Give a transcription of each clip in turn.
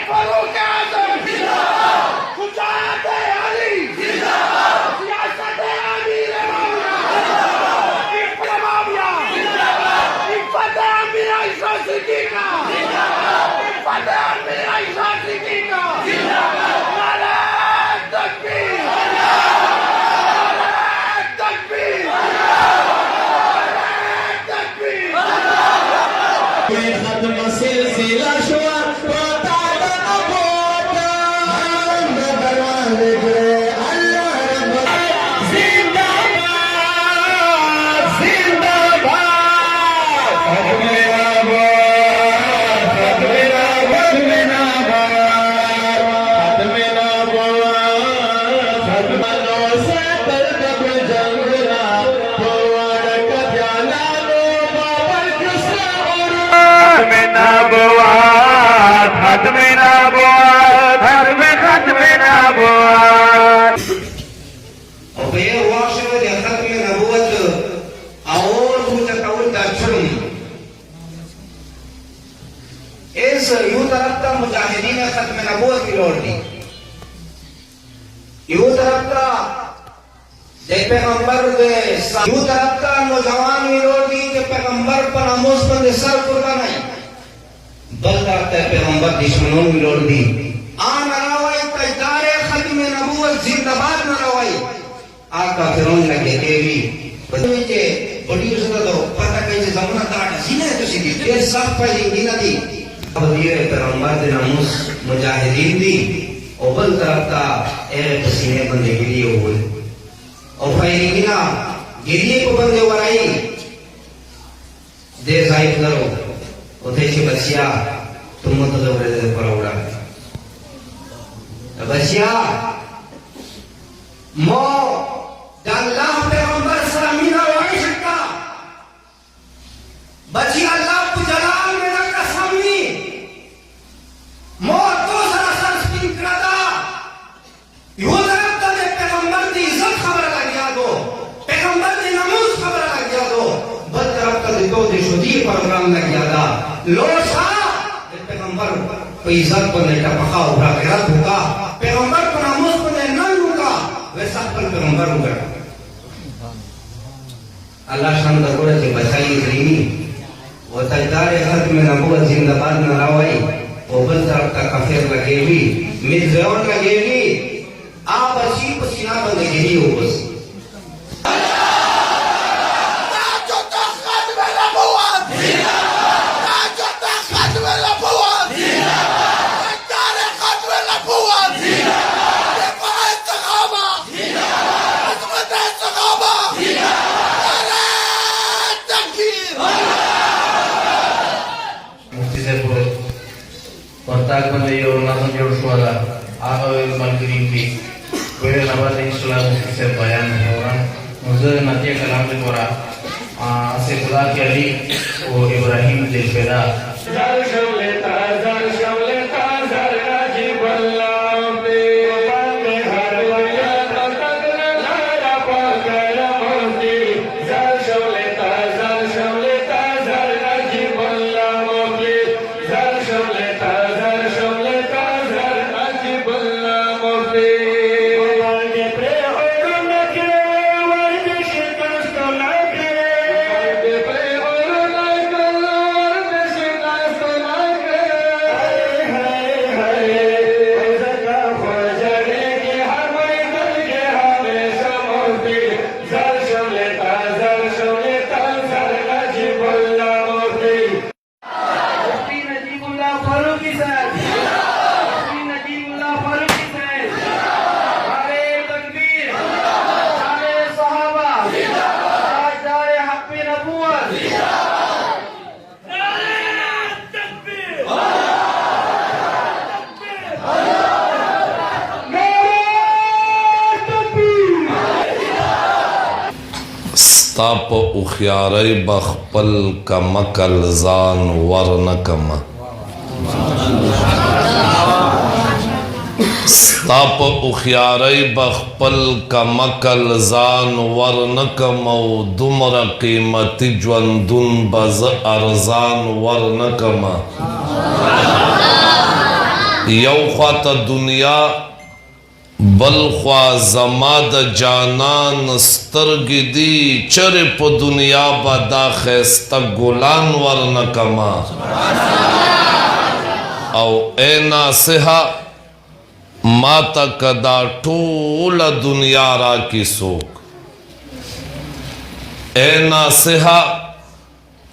फारूक आजम जिंदाबाद, शुजाअत अली जिंदाबाद, सियासत अमीर मौला जिंदाबाद, इफ़्फ़त माविया जिंदाबाद, इफ़्फ़त अमीर आइशा सिद्दीक़ा जिंदाबाद, इफ़्फ़त अमीर आइशा सिद्दीक़ा जिंदाबाद, नारे तकबीर, नारे तकबीर, नारे तकबीर। खत्म सिलसिला शुआ होता नबूवत में दरवाजे पे अल्लाह जिंदाबाद जिंदाबाद खत्म नबूवत खत्म नबूवत खत्म लो से तर कब जंगला पवार का ध्याना लो बाबर कृष्ण खत्म नबूवत खत्म नबूवत और ये वाशर दे खत्म नबूवत और कुछ कौल दर्शन इस यूं तरफ का मुजाहिदीन खत्म नबूवत की लौट दी यूं तरफ का जे पैगंबर दे यूं तरफ का नौजवान की लौट दी कि पैगंबर पर आमोज पर सर कुर्बान नहीं बल्कि पैगंबर दुश्मनों की लौट दी आन रवाई तजदार खत्म नबूवत जिंदाबाद न रवाई आका फिरौन लगे देवी बच्चे बड़ी उसे तो पता कैसे जमाना काट सीने तो सीधी ये सब पर ही नदी अब ये पैगंबर दे नमूस मुजाहिदीन दी और बल तरफ का ए पसीने बंदे गिरी हुए और फैरिगिना गिरी को बंदे वराई दे जाहिर करो उधे से बसिया तुम तो जोरे दे परोड़ा बसिया मो अल्लाह पैगंबर सलामीना वाई शकता बचिया अल्लाह को जलाल में ना कसमी मो तो सरासर स्पिन करदा यो तरफ दे पैगंबर दी इज्जत खबर लग गया दो पैगंबर दी नमूज खबर लग गया दो बद तरफ का दो शुदी प्रोग्राम लग गया था लोसा पैगंबर को इज्जत को नहीं टपका उठा गैरत होगा पैगंबर को नामूस को नहीं होगा वैसा पर पैगंबर होगा अल्लाह शान का कोड़ा से बचाई करीमी वो तजदार खत्म नबूवत जिंदाबाद न रवाई वो बल तरफ का काफिर लगेगी मिर्ज़ाओं लगेगी आप अच्छी पसीना बंदगी हो बस Portak bende yor nasan yor suara ahal malkirim bi kue nabat Islam se bayan orang muzer nanti kalam de tora sekolah kali o Ibrahim del Peda zar shawleta zar ajib Allah be bande har waya taqdar lara pakar mondi zar shawleta zar ajib Allah be zar shawleta ताप उखियारे बखपल कमकल जान वरन कमा ताप उखियारे बखपल कमकल जान वरन कमो दुमर कीमती ज्वंदुन बज अरजान वरन कमा یو خواته دنیا بل خوا زما د جانان سترګې دي چرې په دنیا به دا ښایسته ګلان ورنه کما او اے ناصحه ما ته که دا ټوله دنیا راکړي څوک اے ناصحه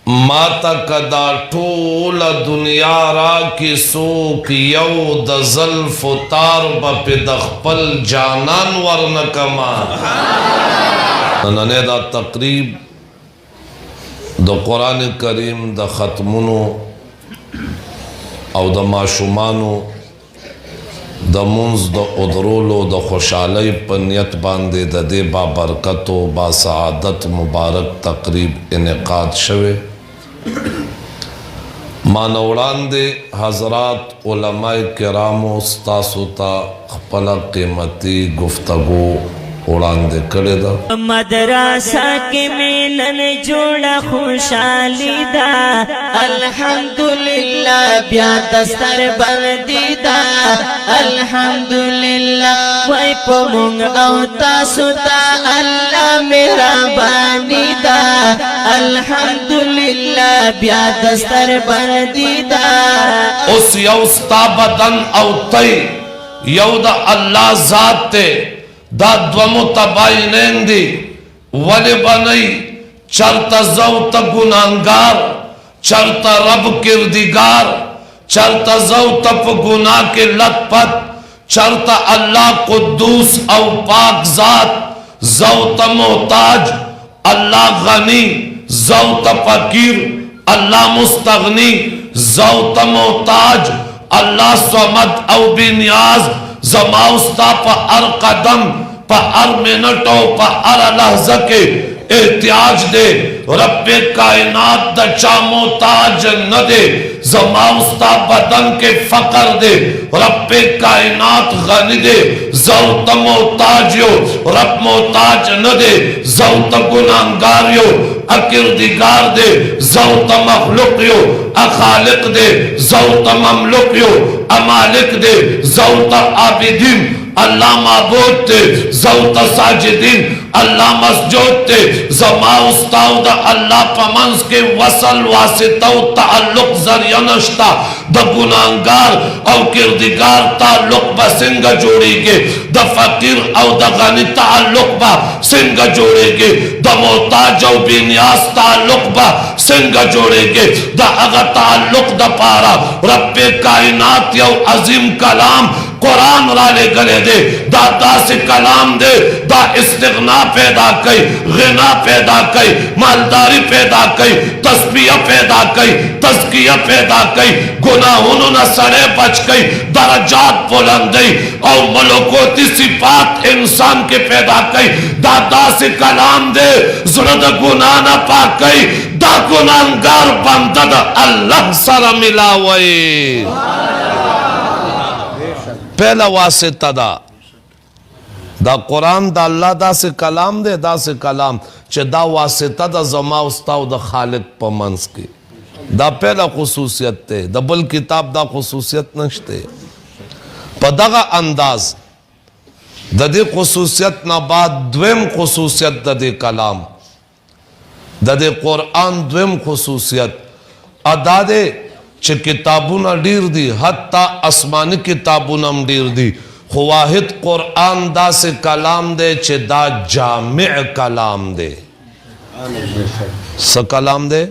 ما ته که دا ټوله دنیا راکړي څوک یو د زلفو تار به پې د خپل جانان ورنه کما نننی دا تقریب د قرآن کریم د ختمونو او د ماشومانو د منځ د ادرولو د خوشحالۍ په نیت باندې د دې بابرکت و باسعادت مبارک تقریب انعقاد شوی ما نه وړاندې حضرات علماء کرامو ستاسو ته خپله قیمتي گفتگو وړاندې کړې ده مدرسه کې مینن جوړه خوشحالي ده الحمدلله بیا دستر بندي ده الحمدلله وای په مونږ او تاسو ته الله مهرباني ده الحمدلله بیا دستر بندي ده اوس یو ستا بدن او تی یو د الله ذات ته دا دو متباینین دی ولی بنی چرتا زوتا گناہگار چرتا رب کردگار چرتا زوتا پا گناہ کے لت پت چرتا اللہ قدوس او پاک ذات زوتا محتاج اللہ غنی زوتا فقیر اللہ مستغنی زوتا محتاج اللہ صمد او بنیاز زما استا پا ار قدم پا ار منٹو پا ار لحظہ کے احتیاج دے رب کائنات دا چا محتاج نہ دے زما استا بدن کے فقر دے رب کائنات غنی دے زوت محتاجیو رب محتاج نہ دے زوت گناہگاریو اکردگار دے زوت مخلوقیو اخالق دے زوت مملوکیو امالک دے زوت عابدین اللہ معبود تے زوت ساجدین اللہ مسجود تے زما استاو دا اللہ پمنز کے وصل واسطہ و تعلق ذریعہ نشتا دا گناہگار او کردگار تعلق با سنگا جوڑے گے دا فقیر او دا غنی تعلق با سنگا جوڑے گے دا محتاج او بینیاز تعلق با سنگا جوڑے گے دا اگا تعلق دا پارا رب کائنات یو عظیم کلام قرآن را لے گلے دے دا دا سے کلام دے دا استغنا پیدا کئی غنا پیدا کئی مالداری پیدا کئی تسبیح پیدا کئی تزکیہ پیدا کئی گناہونو نہ سڑے بچ کئی درجات بلندی او ملکوتی صفات انسان کے پیدا کئی دا دا سے کلام دے زرد گناہ نہ پا کئی دا گناہگار بندہ دا اللہ سر ملاوئی پہلا واسطہ دا قرآن دا اللہ دا سے کلام دے دا سے کلام چھ دا واسطہ دا زما استاو دا خالق پا منس کی دا پہلا خصوصیت تے دا بل کتاب دا خصوصیت نشتے پا دا انداز دا دے خصوصیت نا بعد دویم خصوصیت دا دے کلام دا دے قرآن دویم خصوصیت ادا دے چھ کتابونا ڈیر دی حتی اسمانی کتابونا ڈیر دی خواہد قرآن دا سے کلام دے چھ دا جامع کلام دے سا کلام دے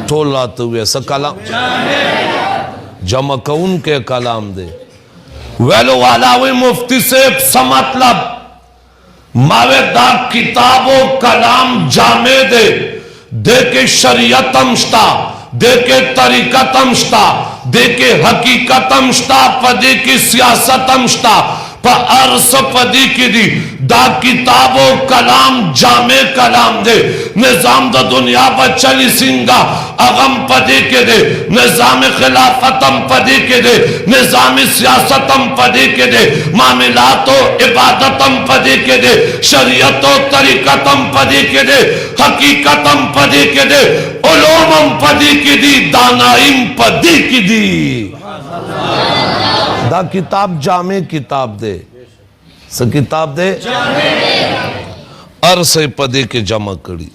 ٹھول رات ہوئے سا کلام جمع کون کے کلام دے ویلو والاوی مفتی سے سا مطلب ماوے دا کتاب و کلام جامع دے دے کے شریعت امشتا دے کے طریقت امشتا دے کے حقیقت امشتا پا دے کے سیاست امشتا پا عرص پا دے کے دی دا کتاب و کلام جامع کلام دے نظام دا دنیا پا چلی سنگا اغم پا دے کے دے نظام خلافتم پا دے کے دے نظام سیاستم پا دے کے دے معاملات و عبادتم پا دے کے دے شریعت و طریقتم پا دے کے دے حقیقتم پا دے کے دے علومم پا دے کے دی دانائم پا دے کے دی दा किताब जामे किताब दे स किताब दे अर से पदे के जमा करी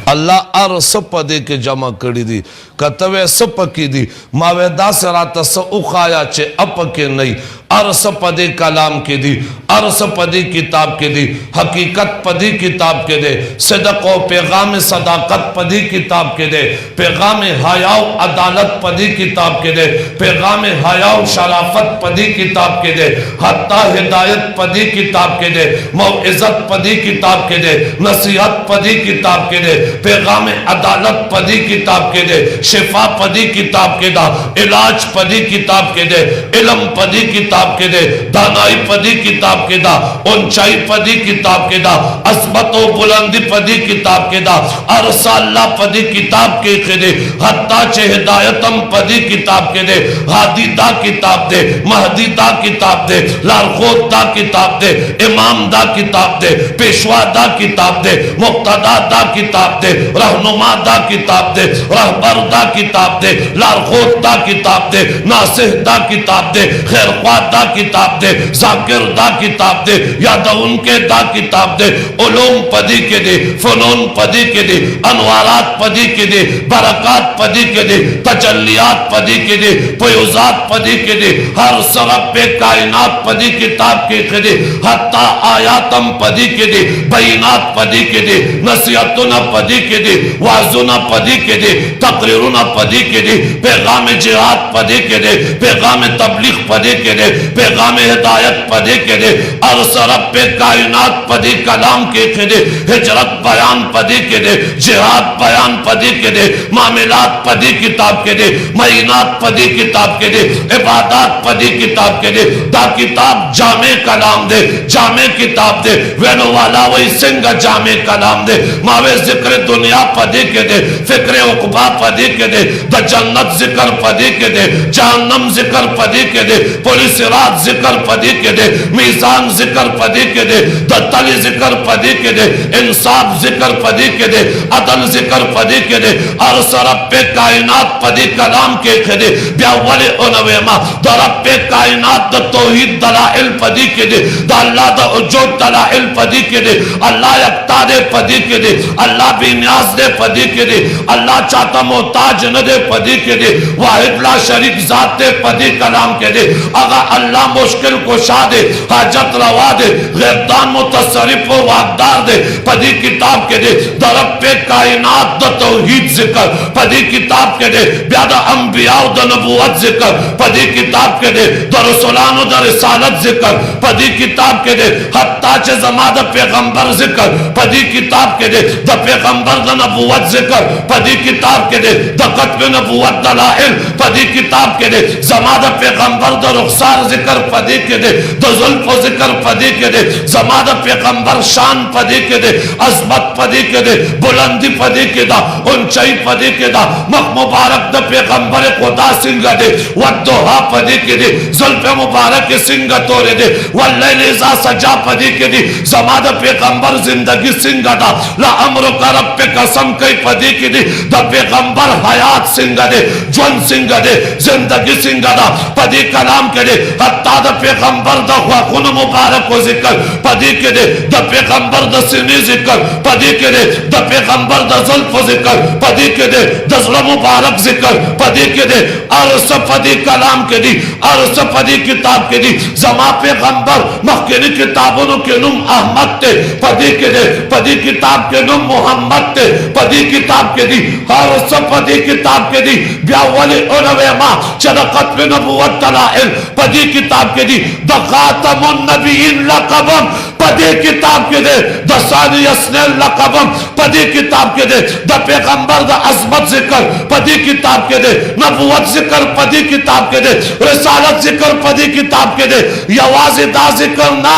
अल्लाह अर सब पदे के जमा करी दी कतवे सब पकी दी मावेदा से रात स उखाया चे अप के नहीं अर सब पदे कलाम के दी अर सब पदे किताब के दी हकीकत पदी किताब के दे सदको पैगाम सदाकत पदी किताब के दे पैगाम हयाव अदालत पदी किताब के दे पैगाम हयाव शराफत पदी किताब के दे हत्ता हिदायत पदी किताब के दे मौइज़त पदी किताब के दे नसीहत पदी किताब के दे पैगाम अदालत पदी किताब के दे शिफा पदी किताब के दा इलाज पदी किताब के दे इल्म पदी किताब के दे दानाई पदी किताब के दा ऊंचाई पदी किताब के दा असमत व बुलंदी पदी किताब के दा अरसाल्ला पदी किताब के दे हत्ता चे हिदायतम पदी किताब के दे हादी दा किताब दे महदी दा किताब दे लालखोद दा किताब दे इमाम दा किताब दे पेशवा दा किताब दे मुक्तदा दा किताब दे रहनुमा दा किताब दे रहबर दा किताब दे लालखोद दा किताब दे नासिह दा किताब दे खैरख्वाह दा किताब दे जाकिर दा किताब दे यादउन के दा किताब दे उलूम पदी के दे फनून पदी के दे अनवारात पदी के दे बरकत पदी के दे तजल्लियात पदी के दे फयूजात पदी के दे हर सरब पे कायनात पदी किताब के दे हत्ता आयातम पदी के दे बैनात पदी के दे नसीहतुना पदी के दे वाजुना पदी के दे तकरीरुना पदी के दे पैगाम जिहाद पदी के दे पैगाम तबलीग पदी के दे पैगाम हिदायत पदी के दे और सरब पे कायनात पदी कलाम के दे हिजरत बयान पदी के दे जिहाद बयान पदी के दे मामलात पदी किताब के दे महीनात पदी किताब के दे इबादत पदी किताब के दे दा किताब जामे कलाम दे जामे किताब दे वेनो वाला वही सिंह जामे कलाम दे मावे जिक्र दुनिया पदी के दे फिक्र उकबा पदी के दे द जन्नत जिक्र पदी के दे जहन्नम जिक्र पदी के दे पुलिस रात जिक्र पदी के दे मीजान जिक्र पदी के दे द तली जिक्र पदी के दे इंसाफ जिक्र पदी के दे अदल जिक्र पदी के दे और सरब पे कायनात पदी कलाम के दे ब्यावले ओनवेमा द रब पे कायनात द तौहीद दलाइल पदी के दे द अल्लाह द उजूद दलाइल पदी के दे अल्लाह यकता दे पदी के दे अल्लाह बेनियाज दे पदी के दे अल्लाह चाहता मोहताज न दे पदी के दे वाहिद ला शरीक जात दे पदी कलाम के दे अगर अल्लाह मुश्किल कुशा दे हाजत रवा दे गैरदान मुतसरिफ व वाकदार दे पदी किताब के दे द रब पे कायनात द तौहीद जिक्र पदी किताब के दे ब्यादा अंबिया द नबुवत जिक्र पदी किताब के दे द रसूलान द रिसालत जिक्र पदी किताब के दे हत्ता चे जमा द पैगंबर जिक्र पदी किताब के दे द पैगंबर द नबुवत जिक्र पदी किताब के दे द कत्ब नबुवत दलाइल पदी किताब के दे जमा द पैगंबर द रुखसार जिक्र पदी के दे द जुल्फ जिक्र पदी के दे जमा द पैगंबर शान पदी के दे अजमत पदी के दे बुलंदी पदी के दा ऊंचाई पदी के दा मख मुबारक द पैगंबर खुदा सिंह दे वद्दुहा पदी के दे जुल्फ मुबारक के सिंह तोरे दे वल्लैल इज़ा सजा पदी के दे जमा द पैगंबर जिंदगी सिंह दा ला अमर का रब पे कसम कई पदी के दे द पैगंबर हयात सिंह दे जन सिंह दे जिंदगी सिंह दा पदी कलाम के दे हत्ता द पैगंबर द खुन मुबारक को जिक्र पदी के दे द पैगंबर द सिनी जिक्र पदी के दे द पैगंबर द जुल्फ जिक्र पदी के दे दसरा मुबारक जिक्र पदी के दे और सब पदी कलाम के दी और सब पदी किताब के दी जमा पैगंबर मक्के किताबों के नुम अहमद ते पदी के दे पदी किताब के नुम मोहम्मद ते पदी किताब के दी और सब पदी किताब के दी ब्यावले उलमा चरकत में नबुवत दलाइल पदी किताब के दी द खातमुन नबीयीन लक़बम पदी किताब के दे द सानी अस्नल लक़बम पदी किताब के दे द पैगंबर द अज़मत जिक्र पदी किताब के दे नबुवत जिक्र पदी किताब के दे रिसालत जिक्र पदी किताब के दे यवाज़ दा जिक्र ना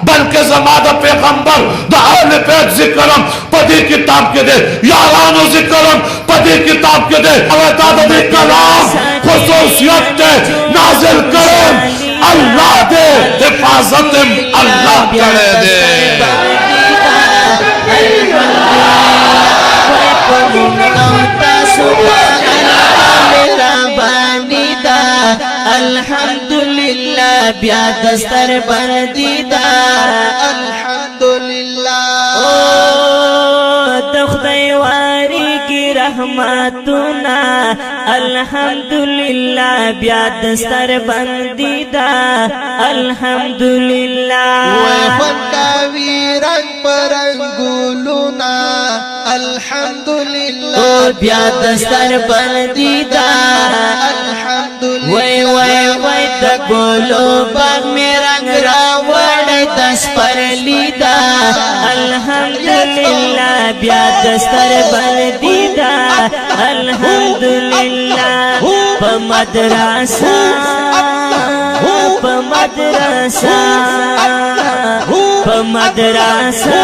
बल्कि जमा द पैगंबर द अहले बैत जिक्रम पदी किताब के दे यारानो जिक्रम पदी किताब के दे अवताद दे कलाम खुसूसियत दे नाजिल करम अल्लाह दे हिफाजत अल्लाह करे दे अल्हम्दुलिल्लाह बिया दस्तर बंदी दा अल्हम्दुलिल्लाह ओ दखदई वारी की रहमतुना अल्हम्दुलिल्लाह बिया दस्तर बंदी दा अल्हम्दुलिल्लाह फनकावी रंग परंगुलुना अल्हम्दुलिल्लाह ओ बिया दस्तर बंदी दा अल्हम्दुलिल्लाह वै तगोलो बाग में रंग रावण दस पर लीदा अल्हम्दुलिल्लाह बिया दस्तर बंदी दा अल्हम्दुलिल्लाह पमदरसा पमदरसा पमदरसा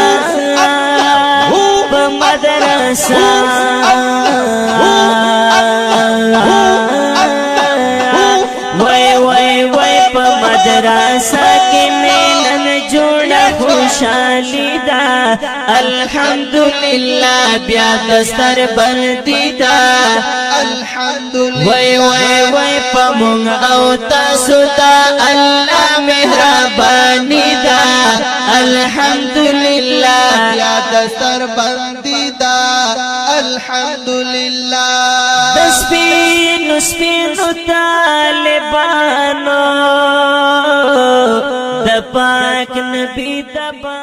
पमदरसा मदरसा के मेलन जोड़ा खुशहाली दा अल्हम्दुलिल्लाह बिया दस्तर बंदी दा अल्हम्दुलिल्लाह वै पमुंग औता सुता अल्लाह मेहरबानी दा अल्हम्दुलिल्लाह या दस्तर बंदी दा अल्हम्दुलिल्लाह स्पिनु तालिबानो द पाक नबी दबा